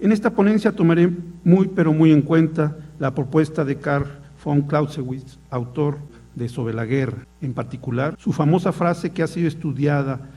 En esta ponencia tomaré pero muy en cuenta la propuesta de Karl von Clausewitz, autor de Sobre la guerra, en particular su famosa frase que ha sido estudiada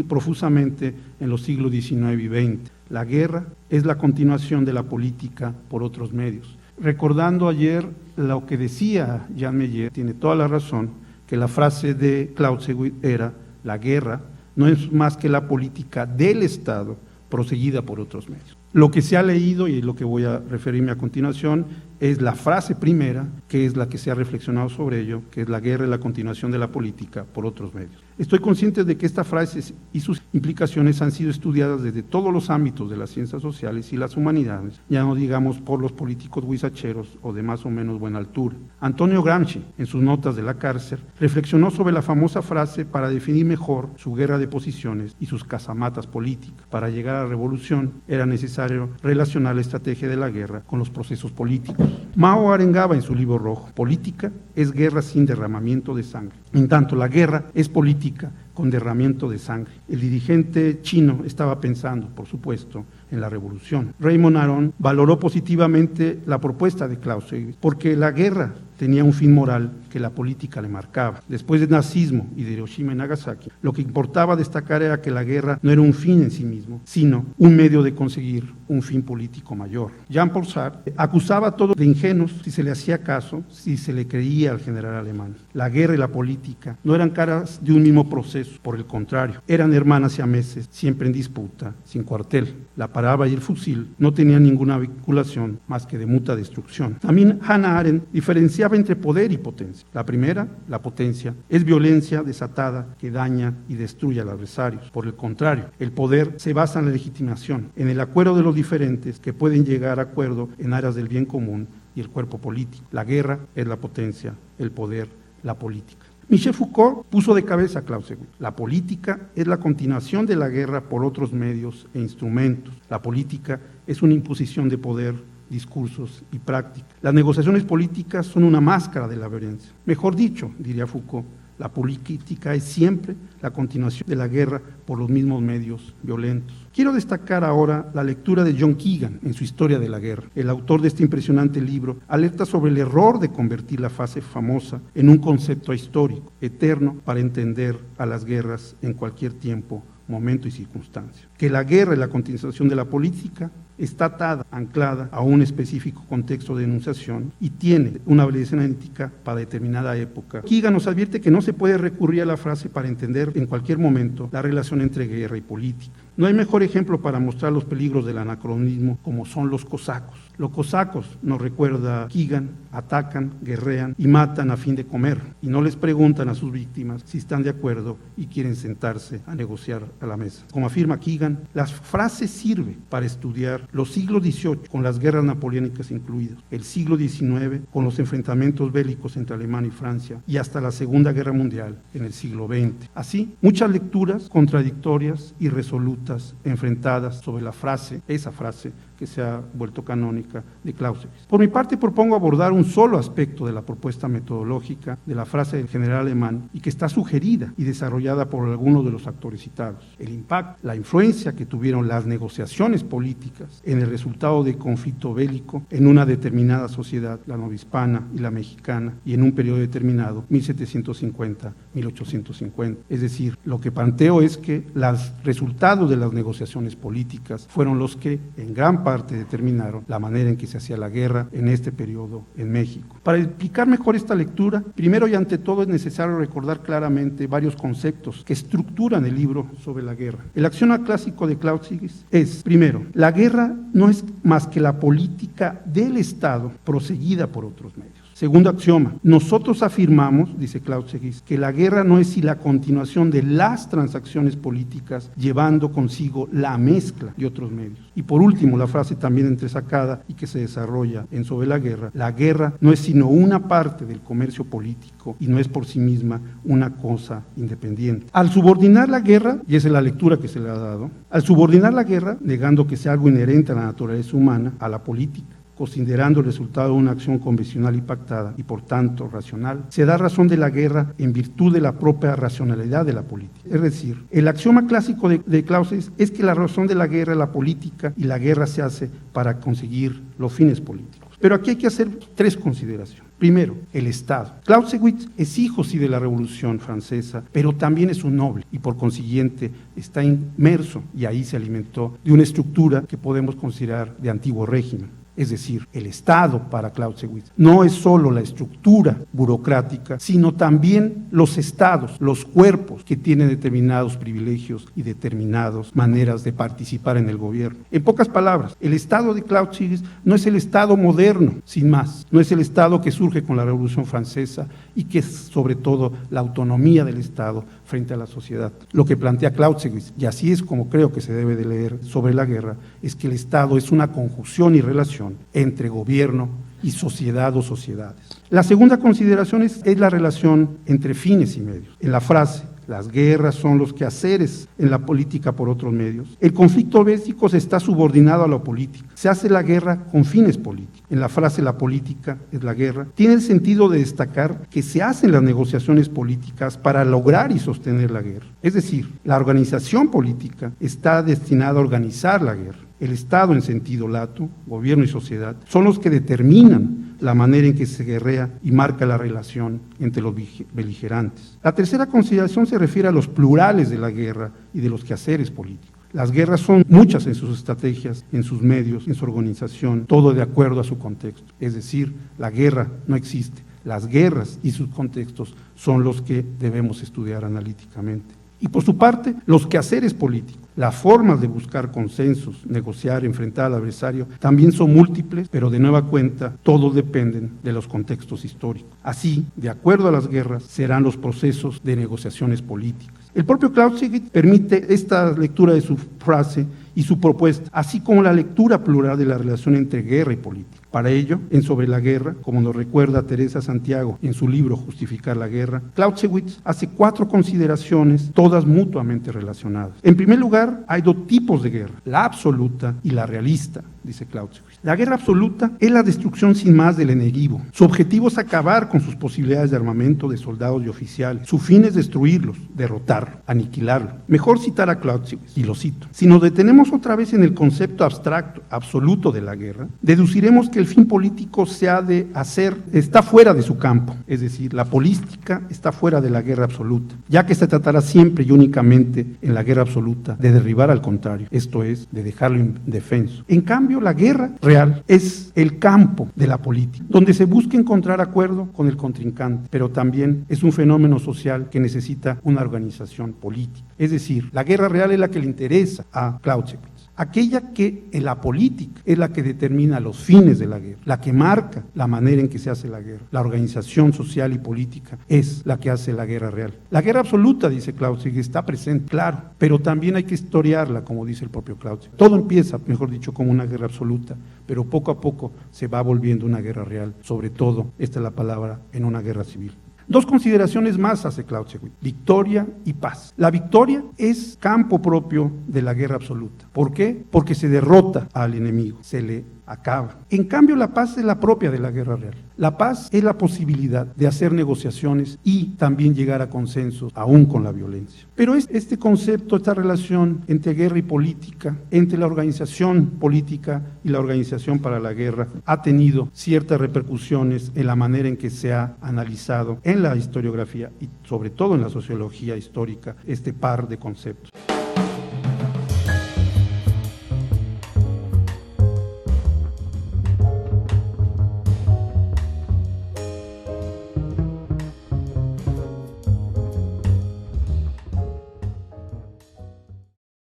profusamente en los siglos XIX y XX: la guerra es la continuación de la política por otros medios. Recordando ayer lo que decía Jan Meyer, tiene toda la razón, que la frase de Clausewitz era: la guerra no es más que la política del Estado proseguida por otros medios. Lo que se ha leído, y lo que voy a referirme a continuación, es la frase primera, que es la que se ha reflexionado sobre ello, que es: la guerra es la continuación de la política por otros medios. Estoy consciente de que esta frase y sus implicaciones han sido estudiadas desde todos los ámbitos de las ciencias sociales y las humanidades, ya no digamos por los políticos huizacheros o de más o menos buena altura. Antonio Gramsci, en sus notas de la cárcel, reflexionó sobre la famosa frase para definir mejor su guerra de posiciones y sus casamatas políticas. Para llegar a la revolución era necesario relacionar la estrategia de la guerra con los procesos políticos. Mao arengaba en su libro rojo: política es guerra sin derramamiento de sangre. En tanto, la guerra es política con derramamiento de sangre. El dirigente chino estaba pensando, por supuesto, en la revolución. Raymond Aron valoró positivamente la propuesta de Clausewitz, porque la guerra tenía un fin moral que la política le marcaba. Después del nazismo y de Hiroshima y Nagasaki, lo que importaba destacar era que la guerra no era un fin en sí mismo, sino un medio de conseguir un fin político mayor. Jean-Paul Sartre acusaba a todos de ingenuos si se le hacía caso, si se le creía al general alemán. La guerra y la política no eran caras de un mismo proceso, por el contrario, eran hermanas siameses, siempre en disputa, sin cuartel. La palabra y el fusil no tenían ninguna vinculación más que de mutua destrucción. También Hannah Arendt diferenciaba entre poder y potencia. La primera, la potencia, es violencia desatada que daña y destruye al adversario. Por el contrario, el poder se basa en la legitimación, en el acuerdo de los diferentes que pueden llegar a acuerdo en áreas del bien común y el cuerpo político. La guerra es la potencia, el poder, la política. Michel Foucault puso de cabeza a Clausewitz: la política es la continuación de la guerra por otros medios e instrumentos. La política es una imposición de poder, discursos y prácticas. Las negociaciones políticas son una máscara de la violencia. Mejor dicho, diría Foucault, la política es siempre la continuación de la guerra por los mismos medios violentos. Quiero destacar ahora la lectura de John Keegan en su Historia de la Guerra. El autor de este impresionante libro alerta sobre el error de convertir la fase famosa en un concepto histórico, eterno, para entender a las guerras en cualquier tiempo, momento y circunstancia. Que la guerra y la continuación de la política está atada, anclada a un específico contexto de enunciación y tiene una validez analítica para determinada época. Keegan nos advierte que no se puede recurrir a la frase para entender en cualquier momento la relación entre guerra y política. No hay mejor ejemplo para mostrar los peligros del anacronismo como son los cosacos. Los cosacos, nos recuerda Keegan, atacan, guerrean y matan a fin de comer, y no les preguntan a sus víctimas si están de acuerdo y quieren sentarse a negociar a la mesa. Como afirma Keegan, la frase sirve para estudiar los siglos XVIII con las guerras napoleónicas incluidas, el siglo XIX con los enfrentamientos bélicos entre Alemania y Francia, y hasta la Segunda Guerra Mundial en el siglo XX. Así, muchas lecturas contradictorias y resolutas enfrentadas sobre la frase, esa frase que se ha vuelto canónica, de Clausewitz. Por mi parte, propongo abordar un solo aspecto de la propuesta metodológica de la frase del general alemán y que está sugerida y desarrollada por algunos de los actores citados: el impacto, la influencia que tuvieron las negociaciones políticas en el resultado del conflicto bélico en una determinada sociedad, la novohispana y la mexicana, y en un periodo determinado, 1750-1850. Es decir, lo que planteo es que los resultados de las negociaciones políticas fueron los que en gran parte determinaron la manera en que se hacía la guerra en este periodo en México. Para explicar mejor esta lectura, primero y ante todo es necesario recordar claramente varios conceptos que estructuran el libro sobre la guerra. El axioma clásico de Clausewitz es, primero, la guerra no es más que la política del Estado proseguida por otros medios. Segundo axioma, nosotros afirmamos, dice Clausewitz, que la guerra no es sino la continuación de las transacciones políticas llevando consigo la mezcla de otros medios. Y por último, la frase también entresacada y que se desarrolla en Sobre la guerra no es sino una parte del comercio político y no es por sí misma una cosa independiente. Al subordinar la guerra, y esa es la lectura que se le ha dado, al subordinar la guerra, negando que sea algo inherente a la naturaleza humana, a la política, considerando el resultado de una acción convencional y pactada, y por tanto racional, se da razón de la guerra en virtud de la propia racionalidad de la política. Es decir, el axioma clásico de Clausewitz es que la razón de la guerra es la política y la guerra se hace para conseguir los fines políticos. Pero aquí hay que hacer 3 consideraciones. Primero, el Estado. Clausewitz es hijo, sí, de la Revolución Francesa, pero también es un noble y por consiguiente está inmerso y ahí se alimentó de una estructura que podemos considerar de antiguo régimen. Es decir, el Estado para Clausewitz no es solo la estructura burocrática, sino también los estados, los cuerpos que tienen determinados privilegios y determinadas maneras de participar en el gobierno. En pocas palabras, el Estado de Clausewitz no es el Estado moderno, sin más, no es el Estado que surge con la Revolución Francesa y que es sobre todo la autonomía del Estado frente a la sociedad. Lo que plantea Clausewitz, y así es como creo que se debe de leer sobre la guerra, es que el Estado es una conjunción y relación entre gobierno y sociedad o sociedades. La segunda consideración es la relación entre fines y medios. En la frase, las guerras son los quehaceres en la política por otros medios, el conflicto bélico está subordinado a la política. Se hace la guerra con fines políticos. En la frase la política es la guerra, tiene el sentido de destacar que se hacen las negociaciones políticas para lograr y sostener la guerra. Es decir, la organización política está destinada a organizar la guerra. El Estado en sentido lato, gobierno y sociedad, son los que determinan la manera en que se guerrea y marca la relación entre los beligerantes. La tercera consideración se refiere a los plurales de la guerra y de los quehaceres políticos. Las guerras son muchas en sus estrategias, en sus medios, en su organización, todo de acuerdo a su contexto. Es decir, la guerra no existe. Las guerras y sus contextos son los que debemos estudiar analíticamente. Y por su parte, los quehaceres políticos, las formas de buscar consensos, negociar, enfrentar al adversario, también son múltiples, pero de nueva cuenta, todos dependen de los contextos históricos. Así, de acuerdo a las guerras, serán los procesos de negociaciones políticas. El propio Clausewitz permite esta lectura de su frase y su propuesta, así como la lectura plural de la relación entre guerra y política. Para ello, en Sobre la guerra, como nos recuerda Teresa Santiago en su libro Justificar la guerra, Clausewitz hace 4 consideraciones, todas mutuamente relacionadas. En primer lugar, hay 2 tipos de guerra, la absoluta y la realista, dice Clausewitz. La guerra absoluta es la destrucción sin más del enemigo. Su objetivo es acabar con sus posibilidades de armamento de soldados y oficiales. Su fin es destruirlos, derrotarlos, aniquilarlos. Mejor citar a Clausewitz, y lo cito. Si nos detenemos otra vez en el concepto abstracto, absoluto de la guerra, deduciremos que el fin político se ha de hacer, está fuera de su campo, es decir, la política está fuera de la guerra absoluta, ya que se tratará siempre y únicamente en la guerra absoluta de derribar al contrario, esto es, de dejarlo indefenso. En cambio, la guerra real es el campo de la política, donde se busca encontrar acuerdo con el contrincante, pero también es un fenómeno social que necesita una organización política. Es decir, la guerra real es la que le interesa a Clausewitz. Aquella que en la política es la que determina los fines de la guerra, la que marca la manera en que se hace la guerra. La organización social y política es la que hace la guerra real. La guerra absoluta, dice Clausewitz, está presente, claro, pero también hay que historiarla, como dice el propio Clausewitz. Todo empieza, mejor dicho, como una guerra absoluta, pero poco a poco se va volviendo una guerra real, sobre todo, esta es la palabra, en una guerra civil. 2 consideraciones más hace Clausewitz, victoria y paz. La victoria es campo propio de la guerra absoluta. ¿Por qué? Porque se derrota al enemigo, se le acaba. En cambio, la paz es la propia de la guerra real. La paz es la posibilidad de hacer negociaciones y también llegar a consensos, aún con la violencia. Pero este concepto, esta relación entre guerra y política, entre la organización política y la organización para la guerra, ha tenido ciertas repercusiones en la manera en que se ha analizado en la historiografía y sobre todo en la sociología histórica este par de conceptos.